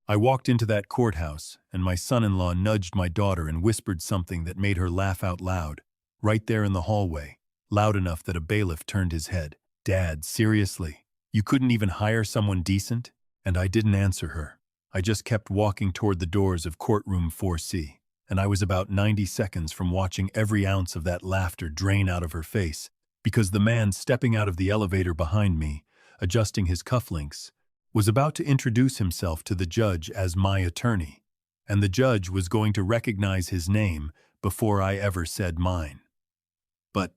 I walked into that courthouse, and my son-in-law nudged my daughter and whispered something that made her laugh out loud, right there in the hallway, loud enough that a bailiff turned his head. "Dad, seriously? You couldn't even hire someone decent?" And I didn't answer her. I just kept walking toward the doors of courtroom 4C, and I was about 90 seconds from watching every ounce of that laughter drain out of her face, because the man stepping out of the elevator behind me, adjusting his cufflinks, was about to introduce himself to the judge as my attorney, and the judge was going to recognize his name before I ever said mine. But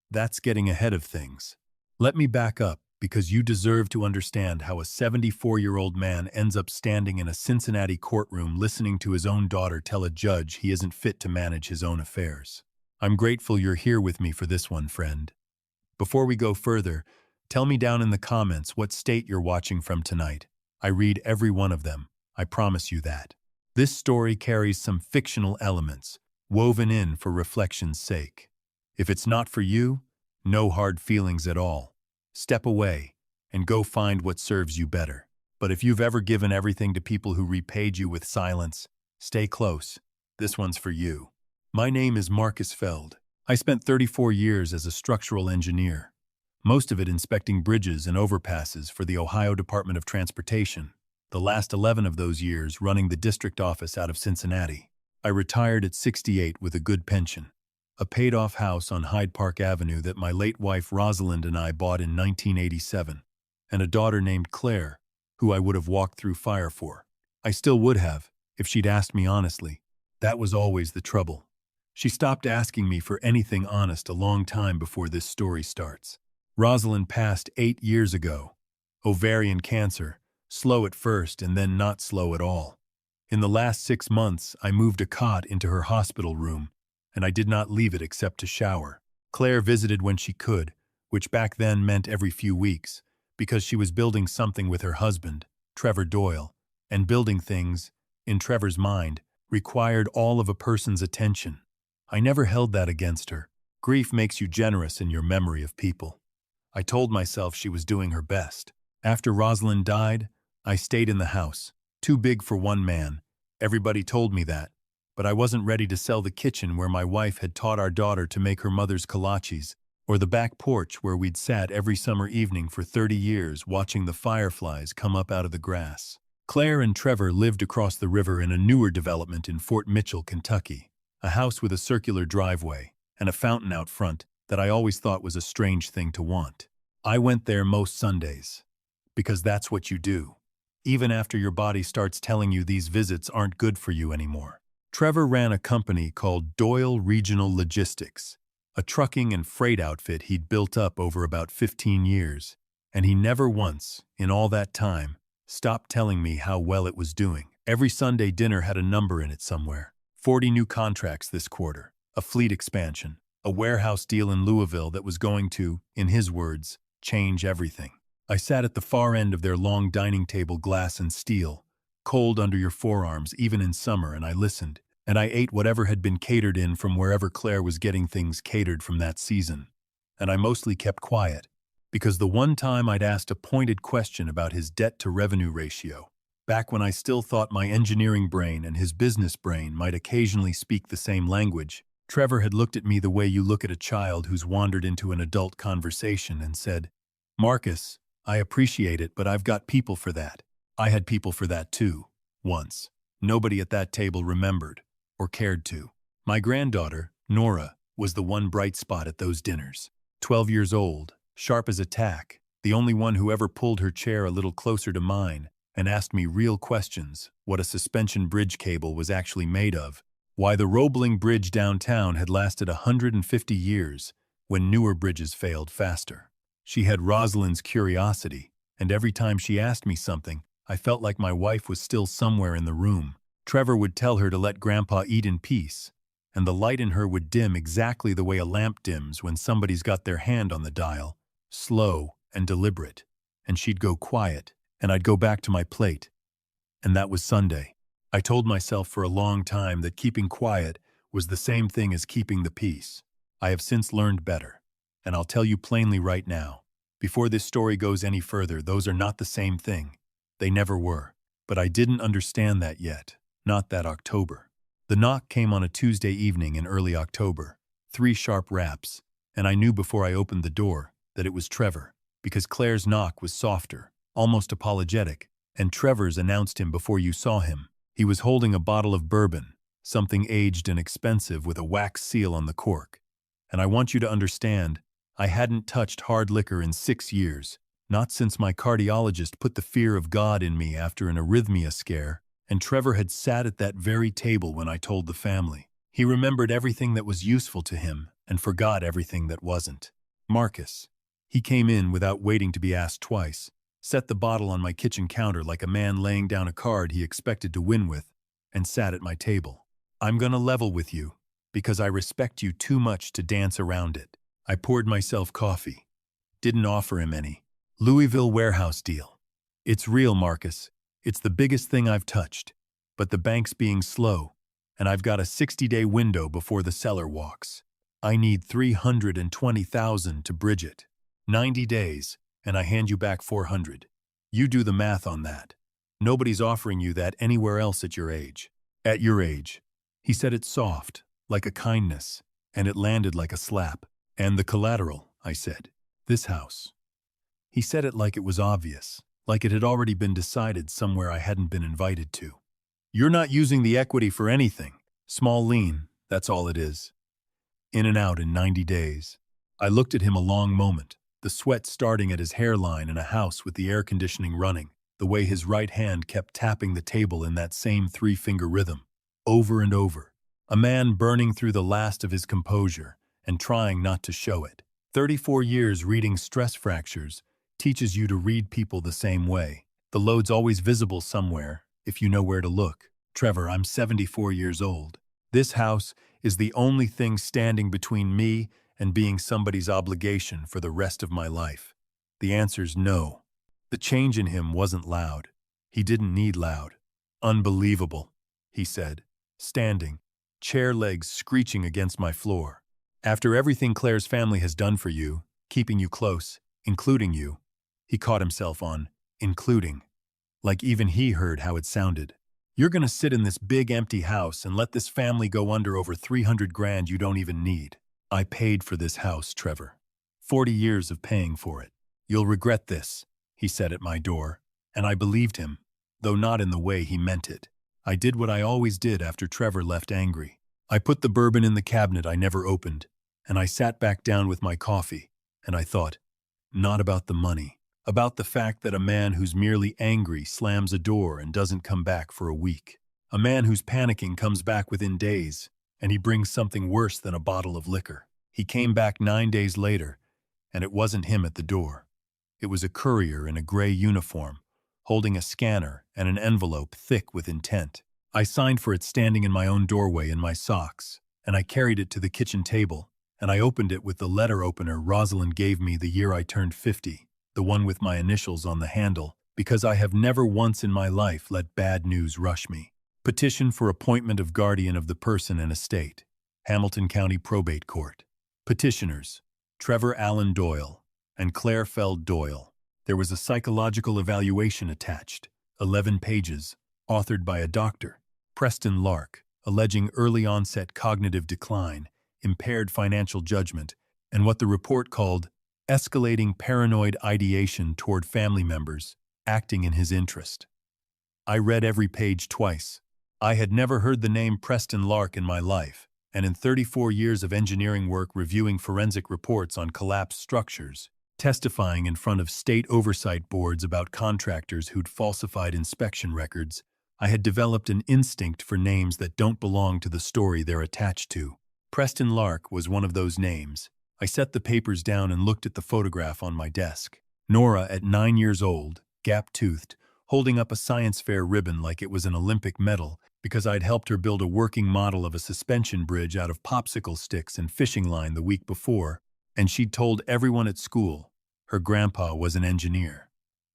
that's getting ahead of things. Let me back up, because you deserve to understand how a 74-year-old man ends up standing in a Cincinnati courtroom listening to his own daughter tell a judge he isn't fit to manage his own affairs. I'm grateful you're here with me for this one, friend. Before we go further, tell me down in the comments what state you're watching from tonight. I read every one of them, I promise you that. This story carries some fictional elements, woven in for reflection's sake. If it's not for you, no hard feelings at all. Step away and go find what serves you better. But if you've ever given everything to people who repaid you with silence, stay close. This one's for you. My name is Marcus Feld. I spent 34 years as a structural engineer, most of it inspecting bridges and overpasses for the Ohio Department of Transportation, the last 11 of those years running the district office out of Cincinnati. I retired at 68 with a good pension, a paid-off house on Hyde Park Avenue that my late wife Rosalind and I bought in 1987, and a daughter named Claire, who I would have walked through fire for. I still would have, if she'd asked me honestly. That was always the trouble. She stopped asking me for anything honest a long time before this story starts. Rosalind passed 8 years ago. Ovarian cancer, slow at first and then not slow at all. In the last 6 months, I moved a cot into her hospital room, and I did not leave it except to shower. Claire visited when she could, which back then meant every few weeks, because she was building something with her husband, Trevor Doyle, and building things, in Trevor's mind, required all of a person's attention. I never held that against her. Grief makes you generous in your memory of people. I told myself she was doing her best. After Rosalind died, I stayed in the house, too big for one man. Everybody told me that, but I wasn't ready to sell the kitchen where my wife had taught our daughter to make her mother's kolaches, or the back porch where we'd sat every summer evening for 30 years watching the fireflies come up out of the grass. Claire and Trevor lived across the river in a newer development in Fort Mitchell, Kentucky, a house with a circular driveway and a fountain out front that I always thought was a strange thing to want. I went there most Sundays, because that's what you do, even after your body starts telling you these visits aren't good for you anymore. Trevor ran a company called Doyle Regional Logistics, a trucking and freight outfit he'd built up over about 15 years, and he never once, in all that time, stopped telling me how well it was doing. Every Sunday dinner had a number in it somewhere. 40 new contracts this quarter, a fleet expansion, a warehouse deal in Louisville that was going to, in his words, change everything. I sat at the far end of their long dining table, glass and steel, cold under your forearms even in summer, and I listened, and I ate whatever had been catered in from wherever Claire was getting things catered from that season. And I mostly kept quiet, because the one time I'd asked a pointed question about his debt-to-revenue ratio, back when I still thought my engineering brain and his business brain might occasionally speak the same language, Trevor had looked at me the way you look at a child who's wandered into an adult conversation and said, "Marcus, I appreciate it, but I've got people for that." I had people for that too, once. Nobody at that table remembered, or cared to. My granddaughter, Nora, was the one bright spot at those dinners. 12 years old, sharp as a tack, the only one who ever pulled her chair a little closer to mine and asked me real questions, what a suspension bridge cable was actually made of, why the Roebling Bridge downtown had lasted 150 years when newer bridges failed faster. She had Rosalind's curiosity, and every time she asked me something, I felt like my wife was still somewhere in the room. Trevor would tell her to let Grandpa eat in peace, and the light in her would dim exactly the way a lamp dims when somebody's got their hand on the dial, slow and deliberate, and she'd go quiet, and I'd go back to my plate. And that was Sunday. I told myself for a long time that keeping quiet was the same thing as keeping the peace. I have since learned better, and I'll tell you plainly right now, before this story goes any further, those are not the same thing. They never were. But I didn't understand that yet, not that October. The knock came on a Tuesday evening in early October, 3 sharp raps, and I knew before I opened the door that it was Trevor, because Claire's knock was softer, almost apologetic, and Trevor's announced him before you saw him. He was holding a bottle of bourbon, something aged and expensive with a wax seal on the cork. And I want you to understand, I hadn't touched hard liquor in 6 years, not since my cardiologist put the fear of God in me after an arrhythmia scare, and Trevor had sat at that very table when I told the family. He remembered everything that was useful to him and forgot everything that wasn't. Marcus. He came in without waiting to be asked twice, set the bottle on my kitchen counter like a man laying down a card he expected to win with, and sat at my table. I'm gonna level with you, because I respect you too much to dance around it. I poured myself coffee. Didn't offer him any. Louisville warehouse deal. It's real, Marcus. It's the biggest thing I've touched. But the bank's being slow, and I've got a 60-day window before the seller walks. I need $320,000 to bridge it. 90 days, and I hand you back 400. You do the math on that. Nobody's offering you that anywhere else at your age. At your age. He said it soft, like a kindness, and it landed like a slap. And the collateral, I said. This house. He said it like it was obvious, like it had already been decided somewhere I hadn't been invited to. You're not using the equity for anything. Small lien, that's all it is. In and out in 90 days. I looked at him a long moment, the sweat starting at his hairline in a house with the air conditioning running, the way his right hand kept tapping the table in that same 3-finger rhythm, over and over. A man burning through the last of his composure and trying not to show it. 34 years reading stress fractures teaches you to read people the same way. The load's always visible somewhere, if you know where to look. Trevor, I'm 74 years old. This house is the only thing standing between me and being somebody's obligation for the rest of my life. The answer's no. The change in him wasn't loud. He didn't need loud. Unbelievable, he said, standing, chair legs screeching against my floor. After everything Claire's family has done for you, keeping you close, including you, he caught himself on including, like even he heard how it sounded. You're gonna sit in this big empty house and let this family go under over 300 grand you don't even need. I paid for this house, Trevor. 40 years of paying for it. You'll regret this, he said at my door, and I believed him, though not in the way he meant it. I did what I always did after Trevor left angry. I put the bourbon in the cabinet I never opened, and I sat back down with my coffee, and I thought, not about the money, about the fact that a man who's merely angry slams a door and doesn't come back for a week. A man who's panicking comes back within days, and he brings something worse than a bottle of liquor. He came back 9 days later, and it wasn't him at the door. It was a courier in a gray uniform, holding a scanner and an envelope thick with intent. I signed for it standing in my own doorway in my socks, and I carried it to the kitchen table, and I opened it with the letter opener Rosalind gave me the year I turned 50, the one with my initials on the handle, because I have never once in my life let bad news rush me. Petition for appointment of guardian of the person and estate. Hamilton County Probate Court. Petitioners, Trevor Allen Doyle and Claire Feld Doyle. There was a psychological evaluation attached, 11 pages, authored by a doctor, Preston Lark, alleging early onset cognitive decline, impaired financial judgment, and what the report called escalating paranoid ideation toward family members, acting in his interest. I read every page twice. I had never heard the name Preston Lark in my life, and in 34 years of engineering work reviewing forensic reports on collapsed structures, testifying in front of state oversight boards about contractors who'd falsified inspection records, I had developed an instinct for names that don't belong to the story they're attached to. Preston Lark was one of those names. I set the papers down and looked at the photograph on my desk. Nora, at 9 years old, gap-toothed, holding up a science fair ribbon like it was an Olympic medal because I'd helped her build a working model of a suspension bridge out of popsicle sticks and fishing line the week before, and she'd told everyone at school her grandpa was an engineer.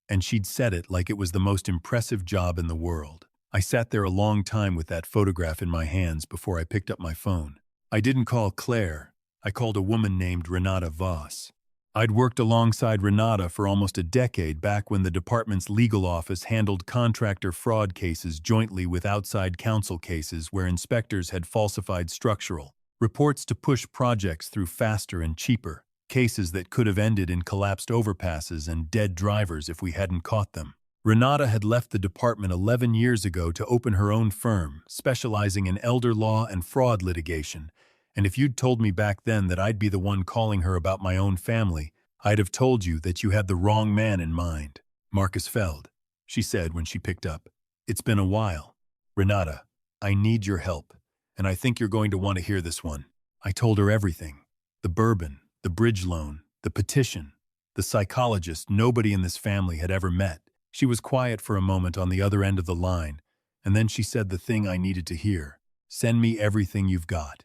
And she'd said it like it was the most impressive job in the world. I sat there a long time with that photograph in my hands before I picked up my phone. I didn't call Claire. I called a woman named Renata Voss. I'd worked alongside Renata for almost a decade back when the department's legal office handled contractor fraud cases jointly with outside counsel cases where inspectors had falsified structural reports to push projects through faster and cheaper, cases that could have ended in collapsed overpasses and dead drivers if we hadn't caught them. Renata had left the department 11 years ago to open her own firm, specializing in elder law and fraud litigation, and if you'd told me back then that I'd be the one calling her about my own family, I'd have told you that you had the wrong man in mind. Marcus Feld, she said when she picked up. It's been a while. Renata, I need your help, and I think you're going to want to hear this one. I told her everything. The bourbon, the bridge loan, the petition, the psychologist nobody in this family had ever met. She was quiet for a moment on the other end of the line, and then she said the thing I needed to hear. Send me everything you've got.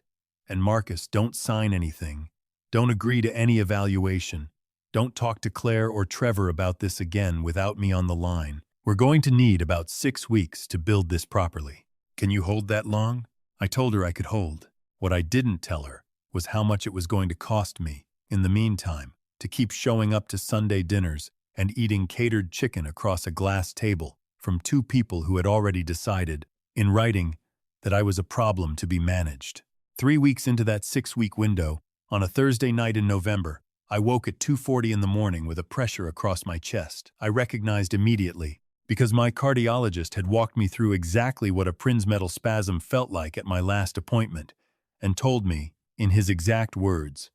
And Marcus, don't sign anything. Don't agree to any evaluation. Don't talk to Claire or Trevor about this again without me on the line. We're going to need about 6 weeks to build this properly. Can you hold that long? I told her I could hold. What I didn't tell her was how much it was going to cost me, in the meantime, to keep showing up to Sunday dinners and eating catered chicken across a glass table from 2 people who had already decided, in writing, that I was a problem to be managed. 3 weeks into that 6-week window, on a Thursday night in November, I woke at 2:40 in the morning with a pressure across my chest. I recognized immediately, because my cardiologist had walked me through exactly what a Prinzmetal spasm felt like at my last appointment, and told me, in his exact words,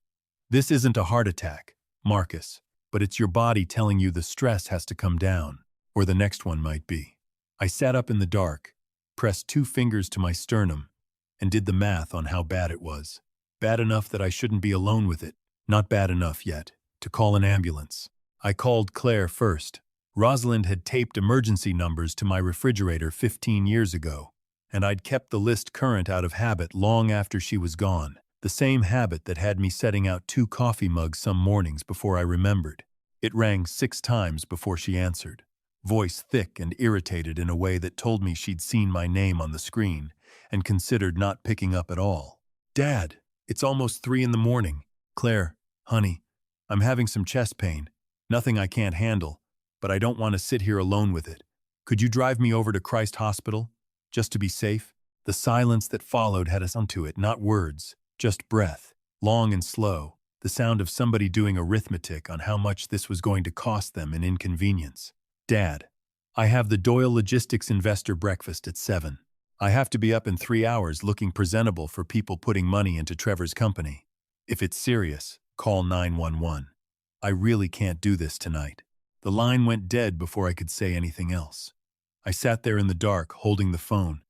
"This isn't a heart attack, Marcus, but it's your body telling you the stress has to come down, or the next one might be." I sat up in the dark, pressed 2 fingers to my sternum, and did the math on how bad it was. Bad enough that I shouldn't be alone with it. Not bad enough yet to call an ambulance. I called Claire first. Rosalind had taped emergency numbers to my refrigerator 15 years ago, and I'd kept the list current out of habit long after she was gone. The same habit that had me setting out 2 coffee mugs some mornings before I remembered. It rang 6 times before she answered, voice thick and irritated in a way that told me she'd seen my name on the screen and considered not picking up at all. "Dad, it's almost 3 in the morning. Claire, honey, I'm having some chest pain. Nothing I can't handle, but I don't want to sit here alone with it. Could you drive me over to Christ Hospital, just to be safe?" The silence that followed had us onto it, not words, just breath, long and slow, the sound of somebody doing arithmetic on how much this was going to cost them in inconvenience. "Dad, I have the Doyle Logistics investor breakfast at 7. I have to be up in 3 hours looking presentable for people putting money into Trevor's company. If it's serious, call 911. I really can't do this tonight." The line went dead before I could say anything else. I sat there in the dark, holding the phone,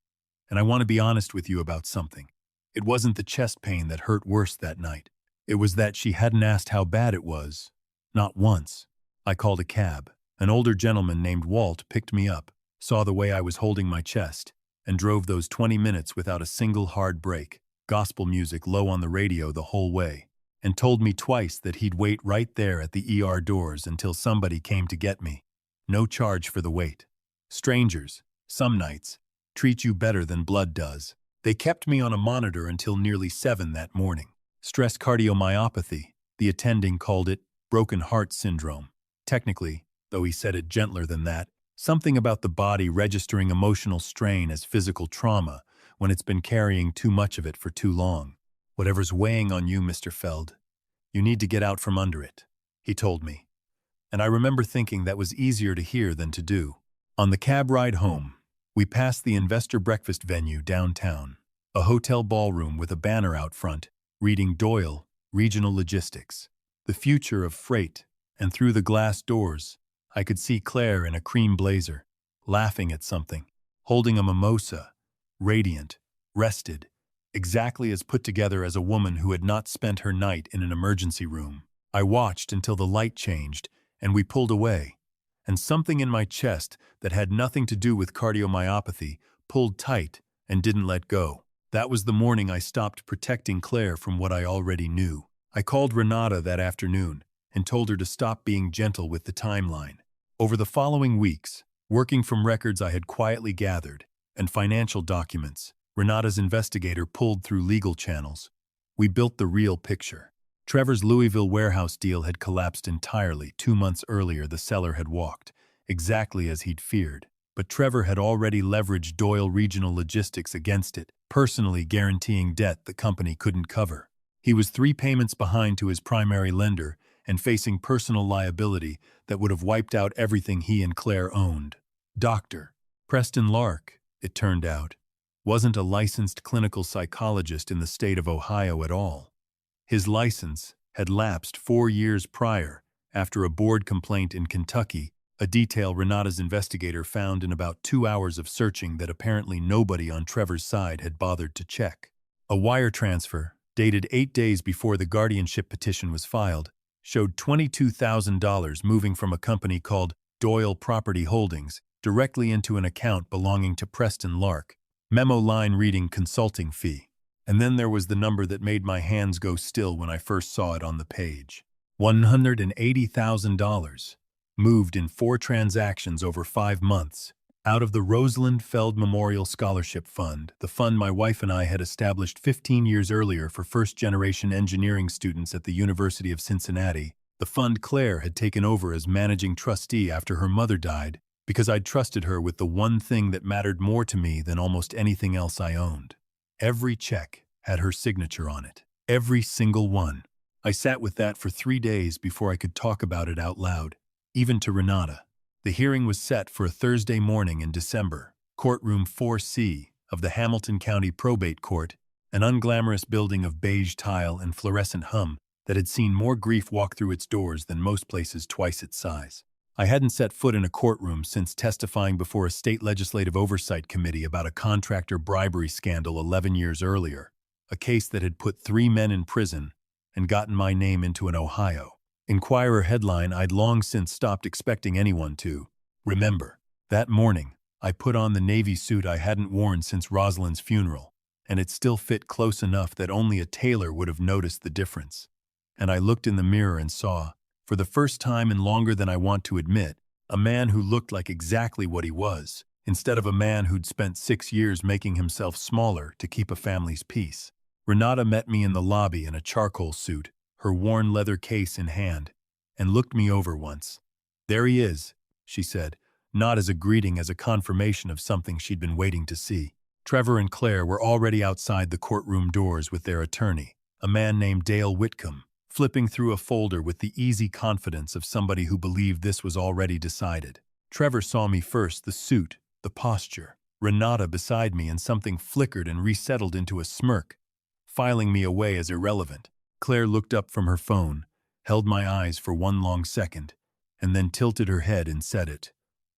and I want to be honest with you about something. It wasn't the chest pain that hurt worse that night. It was that she hadn't asked how bad it was. Not once. I called a cab. An older gentleman named Walt picked me up, saw the way I was holding my chest, and drove those 20 minutes without a single hard break, gospel music low on the radio the whole way, and told me twice that he'd wait right there at the ER doors until somebody came to get me. No charge for the wait. Strangers, some nights, treat you better than blood does. They kept me on a monitor until nearly 7 that morning. Stress cardiomyopathy, the attending called it broken heart syndrome. Technically, though he said it gentler than that, something about the body registering emotional strain as physical trauma when it's been carrying too much of it for too long. "Whatever's weighing on you, Mr. Feld, you need to get out from under it," he told me. And I remember thinking that was easier to hear than to do. On the cab ride home, we passed the investor breakfast venue downtown, a hotel ballroom with a banner out front reading Doyle, Regional Logistics, the future of freight, and through the glass doors, I could see Claire in a cream blazer, laughing at something, holding a mimosa, radiant, rested, exactly as put together as a woman who had not spent her night in an emergency room. I watched until the light changed and we pulled away, and something in my chest that had nothing to do with cardiomyopathy pulled tight and didn't let go. That was the morning I stopped protecting Claire from what I already knew. I called Renata that afternoon and told her to stop being gentle with the timeline. Over the following weeks, working from records I had quietly gathered and financial documents Renata's investigator pulled through legal channels, we built the real picture. Trevor's Louisville warehouse deal had collapsed entirely. 2 months earlier, the seller had walked, exactly as he'd feared. But Trevor had already leveraged Doyle Regional Logistics against it, personally guaranteeing debt the company couldn't cover. He was 3 payments behind to his primary lender and facing personal liability that would have wiped out everything he and Claire owned. Dr. Preston Lark, it turned out, wasn't a licensed clinical psychologist in the state of Ohio at all. His license had lapsed 4 years prior after a board complaint in Kentucky, a detail Renata's investigator found in about 2 hours of searching that apparently nobody on Trevor's side had bothered to check. A wire transfer, dated 8 days before the guardianship petition was filed, showed $22,000 moving from a company called Doyle Property Holdings directly into an account belonging to Preston Lark, memo line reading consulting fee. And then there was the number that made my hands go still when I first saw it on the page. $180,000, moved in 4 transactions over 5 months, out of the Rosalind Feld Memorial Scholarship Fund, the fund my wife and I had established 15 years earlier for first-generation engineering students at the University of Cincinnati. The fund Claire had taken over as managing trustee after her mother died, because I'd trusted her with the one thing that mattered more to me than almost anything else I owned. Every check had her signature on it. Every single one. I sat with that for 3 days before I could talk about it out loud, even to Renata. The hearing was set for a Thursday morning in December. Courtroom 4C of the Hamilton County Probate Court, an unglamorous building of beige tile and fluorescent hum that had seen more grief walk through its doors than most places twice its size. I hadn't set foot in a courtroom since testifying before a state legislative oversight committee about a contractor bribery scandal 11 years earlier, a case that had put 3 men in prison and gotten my name into an Ohio Inquirer headline I'd long since stopped expecting anyone to remember. That morning, I put on the Navy suit I hadn't worn since Rosalind's funeral, and it still fit close enough that only a tailor would have noticed the difference. And I looked in the mirror and saw, for the first time in longer than I want to admit, a man who looked like exactly what he was, instead of a man who'd spent 6 years making himself smaller to keep a family's peace. Renata met me in the lobby in a charcoal suit, her worn leather case in hand, and looked me over once. "There he is," she said, not as a greeting as a confirmation of something she'd been waiting to see. Trevor and Claire were already outside the courtroom doors with their attorney, a man named Dale Whitcomb, flipping through a folder with the easy confidence of somebody who believed this was already decided. Trevor saw me first, the suit, the posture, Renata beside me, and something flickered and resettled into a smirk, filing me away as irrelevant. Claire looked up from her phone, held my eyes for one long second, and then tilted her head and said it,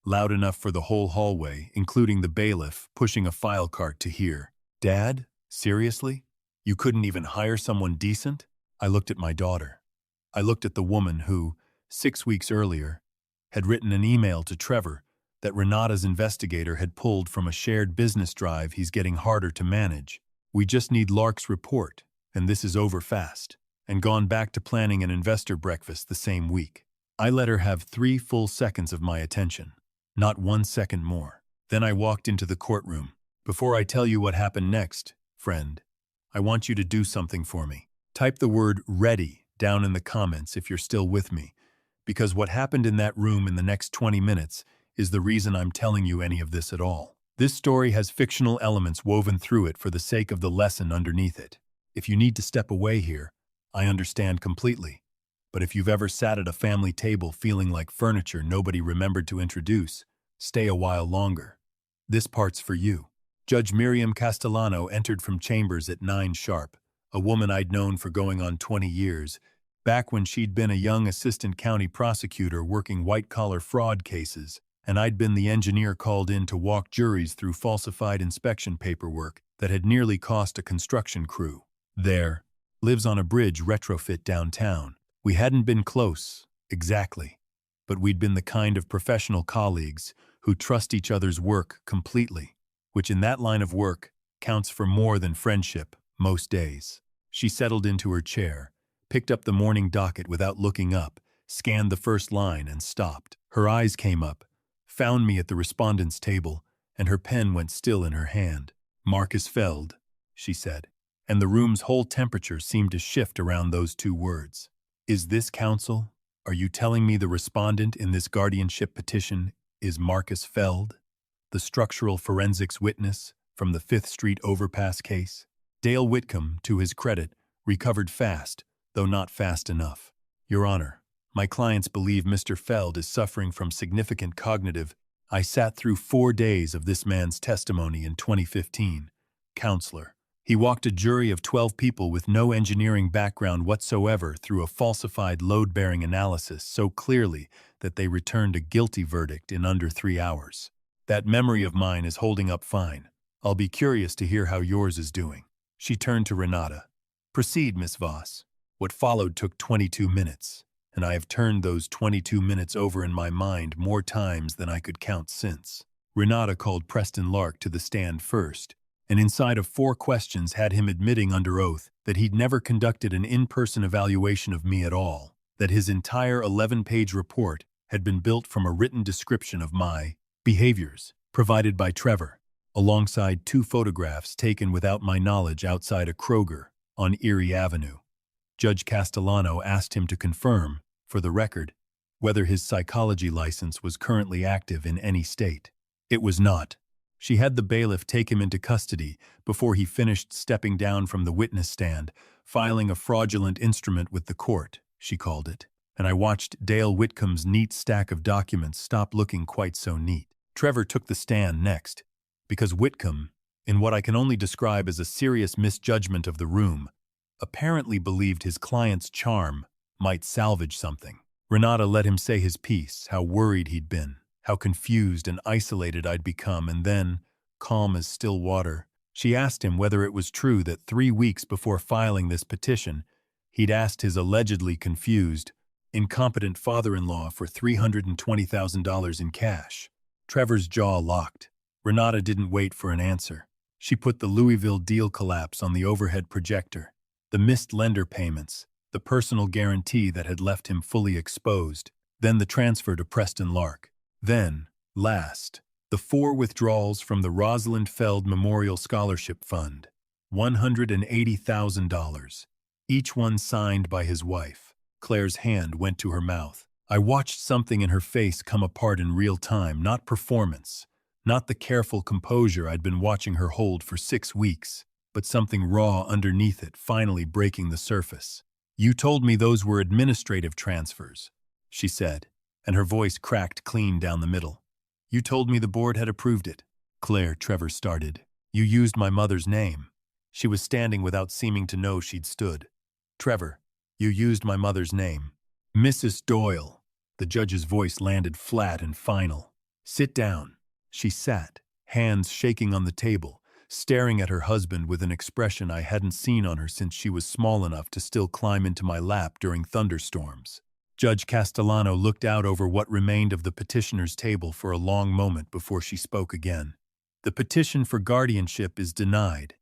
loud enough for the whole hallway, including the bailiff, pushing a file cart, to hear. "Dad? Seriously? You couldn't even hire someone decent?" I looked at my daughter. I looked at the woman who, 6 weeks earlier, had written an email to Trevor that Renata's investigator had pulled from a shared business drive he's getting harder to manage. "We just need Lark's report, and this is over fast," and gone back to planning an investor breakfast the same week. I let her have 3 full seconds of my attention, not 1 second more. Then I walked into the courtroom. "Before I tell you what happened next, friend, I want you to do something for me. Type the word READY down in the comments if you're still with me, because what happened in that room in the next 20 minutes is the reason I'm telling you any of this at all. This story has fictional elements woven through it for the sake of the lesson underneath it. If you need to step away here, I understand completely. But if you've ever sat at a family table feeling like furniture nobody remembered to introduce, stay a while longer. This part's for you." Judge Miriam Castellano entered from chambers at 9 sharp, a woman I'd known for going on 20 years, back when she'd been a young assistant county prosecutor working white-collar fraud cases, and I'd been the engineer called in to walk juries through falsified inspection paperwork that had nearly cost a construction crew. There, lives on a bridge retrofit downtown. We hadn't been close, exactly, but we'd been the kind of professional colleagues who trust each other's work completely, which in that line of work counts for more than friendship most days. She settled into her chair, picked up the morning docket without looking up, scanned the first line, and stopped. Her eyes came up, found me at the respondent's table, and her pen went still in her hand. "Marcus Feld," she said, and the room's whole temperature seemed to shift around those two words. Is this counsel? Are you telling me the respondent in this guardianship petition is Marcus Feld, the structural forensics witness from the 5th Street overpass case? Dale Whitcomb, to his credit, recovered fast, though not fast enough. Your Honor, my clients believe Mr. Feld is suffering from significant cognitive. I sat through 4 days of this man's testimony in 2015. Counselor. He walked a jury of 12 people with no engineering background whatsoever through a falsified load-bearing analysis so clearly that they returned a guilty verdict in under 3 hours. That memory of mine is holding up fine. I'll be curious to hear how yours is doing. She turned to Renata. Proceed, Miss Voss. What followed took 22 minutes, and I have turned those 22 minutes over in my mind more times than I could count since. Renata called Preston Lark to the stand first, and inside of 4 questions had him admitting under oath that he'd never conducted an in-person evaluation of me at all, that his entire 11-page report had been built from a written description of my behaviors provided by Trevor, alongside 2 photographs taken without my knowledge outside a Kroger on Erie Avenue. Judge Castellano asked him to confirm, for the record, whether his psychology license was currently active in any state. It was not. She had the bailiff take him into custody before he finished stepping down from the witness stand, filing a fraudulent instrument with the court, she called it, and I watched Dale Whitcomb's neat stack of documents stop looking quite so neat. Trevor took the stand next, because Whitcomb, in what I can only describe as a serious misjudgment of the room, apparently believed his client's charm might salvage something. Renata let him say his piece, how worried he'd been, how confused and isolated I'd become, and then, calm as still water, she asked him whether it was true that 3 weeks before filing this petition, he'd asked his allegedly confused, incompetent father-in-law for $320,000 in cash. Trevor's jaw locked. Renata didn't wait for an answer. She put the Louisville deal collapse on the overhead projector, the missed lender payments, the personal guarantee that had left him fully exposed, then the transfer to Preston Lark. Then, last, the 4 withdrawals from the Rosalind Feld Memorial Scholarship Fund, $180,000, each one signed by his wife. Claire's hand went to her mouth. I watched something in her face come apart in real time, not performance, not the careful composure I'd been watching her hold for 6 weeks, but something raw underneath it finally breaking the surface. You told me those were administrative transfers, she said, and her voice cracked clean down the middle. You told me the board had approved it. Claire, Trevor started. You used my mother's name. She was standing without seeming to know she'd stood. Trevor, you used my mother's name. Mrs. Doyle. The judge's voice landed flat and final. Sit down. She sat, hands shaking on the table, staring at her husband with an expression I hadn't seen on her since she was small enough to still climb into my lap during thunderstorms. Judge Castellano looked out over what remained of the petitioner's table for a long moment before she spoke again. The petition for guardianship is denied.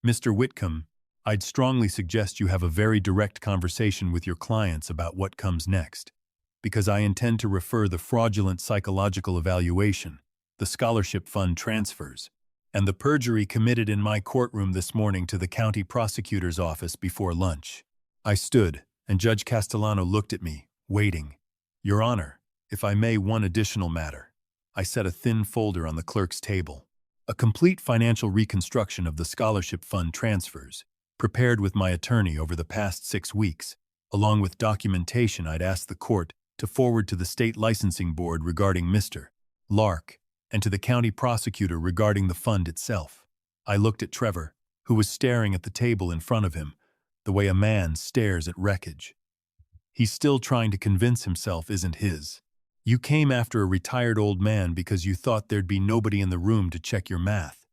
Mr. Whitcomb, I'd strongly suggest you have a very direct conversation with your clients about what comes next, because I intend to refer the fraudulent psychological evaluation, the scholarship fund transfers, and the perjury committed in my courtroom this morning to the county prosecutor's office before lunch. I stood, and Judge Castellano looked at me, waiting. Your Honor, if I may, one additional matter. I set a thin folder on the clerk's table. A complete financial reconstruction of the scholarship fund transfers, prepared with my attorney over the past 6 weeks, along with documentation I'd asked the court to forward to the state licensing board regarding Mr. Lark, and to the county prosecutor regarding the fund itself. I looked at Trevor, who was staring at the table in front of him, the way a man stares at wreckage. He's still trying to convince himself isn't his. You came after a retired old man because you thought there'd be nobody in the room to check your math,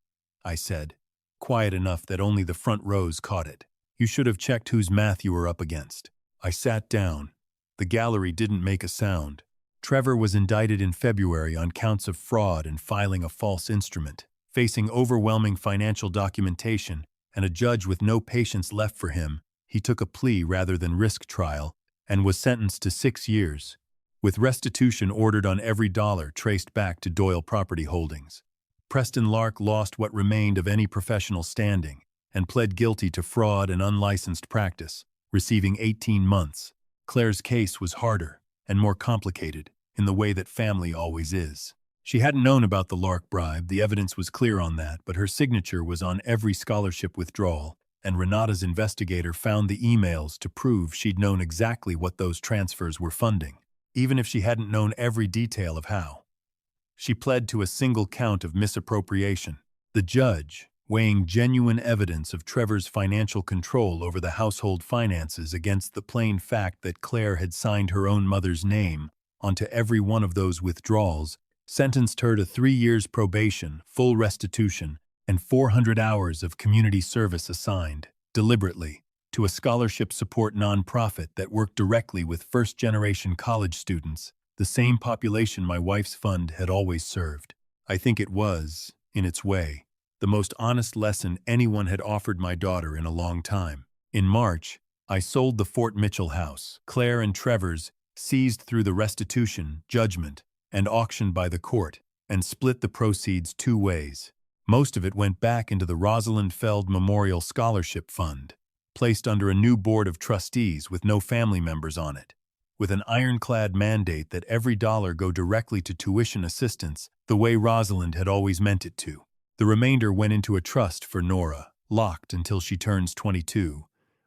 I said, quiet enough that only the front rows caught it. You should have checked whose math you were up against. I sat down. The gallery didn't make a sound. Trevor was indicted in February on counts of fraud and filing a false instrument, facing overwhelming financial documentation and a judge with no patience left for him. He took a plea rather than risk trial and was sentenced to 6 years, with restitution ordered on every dollar traced back to Doyle Property Holdings. Preston Lark lost what remained of any professional standing, and pled guilty to fraud and unlicensed practice, receiving 18 months. Claire's case was harder and more complicated, in the way that family always is. She hadn't known about the Lark bribe, the evidence was clear on that, but her signature was on every scholarship withdrawal, and Renata's investigator found the emails to prove she'd known exactly what those transfers were funding, even if she hadn't known every detail of how. She pled to a single count of misappropriation. The judge, weighing genuine evidence of Trevor's financial control over the household finances against the plain fact that Claire had signed her own mother's name onto every one of those withdrawals, sentenced her to 3 years probation, full restitution, and 400 hours of community service assigned, deliberately, to a scholarship support nonprofit that worked directly with first-generation college students, the same population my wife's fund had always served. I think it was, in its way, the most honest lesson anyone had offered my daughter in a long time. In March, I sold the Fort Mitchell house, Claire and Trevor's, seized through the restitution, judgment, and auctioned by the court, and split the proceeds 2 ways. Most of it went back into the Rosalind Feld Memorial Scholarship Fund, placed under a new board of trustees with no family members on it, with an ironclad mandate that every dollar go directly to tuition assistance the way Rosalind had always meant it to. The remainder went into a trust for Nora, locked until she turns 22,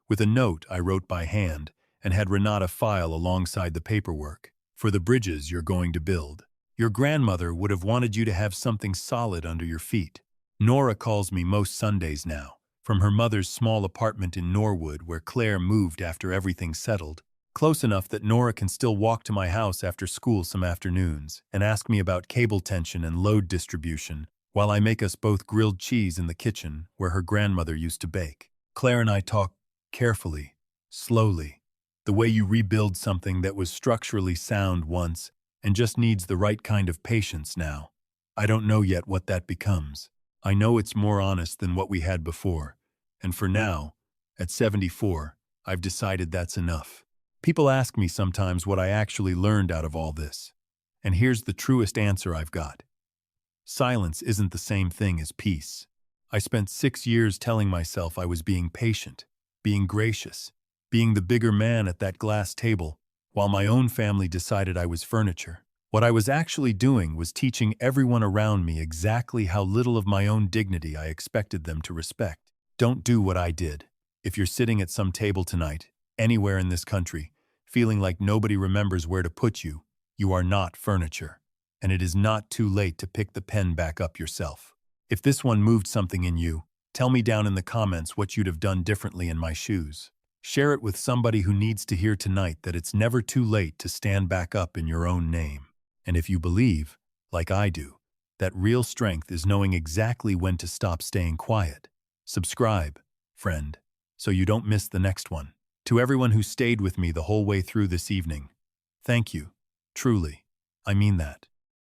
with a note I wrote by hand and had Renata file alongside the paperwork. For the bridges you're going to build. Your grandmother would have wanted you to have something solid under your feet. Nora calls me most Sundays now, from her mother's small apartment in Norwood where Claire moved after everything settled, close enough that Nora can still walk to my house after school some afternoons and ask me about cable tension and load distribution while I make us both grilled cheese in the kitchen where her grandmother used to bake. Claire and I talk carefully, slowly, the way you rebuild something that was structurally sound once and just needs the right kind of patience now. I don't know yet what that becomes. I know it's more honest than what we had before, and for now, at 74, I've decided that's enough. People ask me sometimes what I actually learned out of all this, and here's the truest answer I've got. Silence isn't the same thing as peace. I spent 6 years telling myself I was being patient, being gracious, being the bigger man at that glass table, while my own family decided I was furniture. What I was actually doing was teaching everyone around me exactly how little of my own dignity I expected them to respect. Don't do what I did. If you're sitting at some table tonight, anywhere in this country, feeling like nobody remembers where to put you, you are not furniture. And it is not too late to pick the pen back up yourself. If this one moved something in you, tell me down in the comments what you'd have done differently in my shoes. Share it with somebody who needs to hear tonight that it's never too late to stand back up in your own name. And if you believe, like I do, that real strength is knowing exactly when to stop staying quiet, subscribe, friend, so you don't miss the next one. To everyone who stayed with me the whole way through this evening, thank you. Truly, I mean that.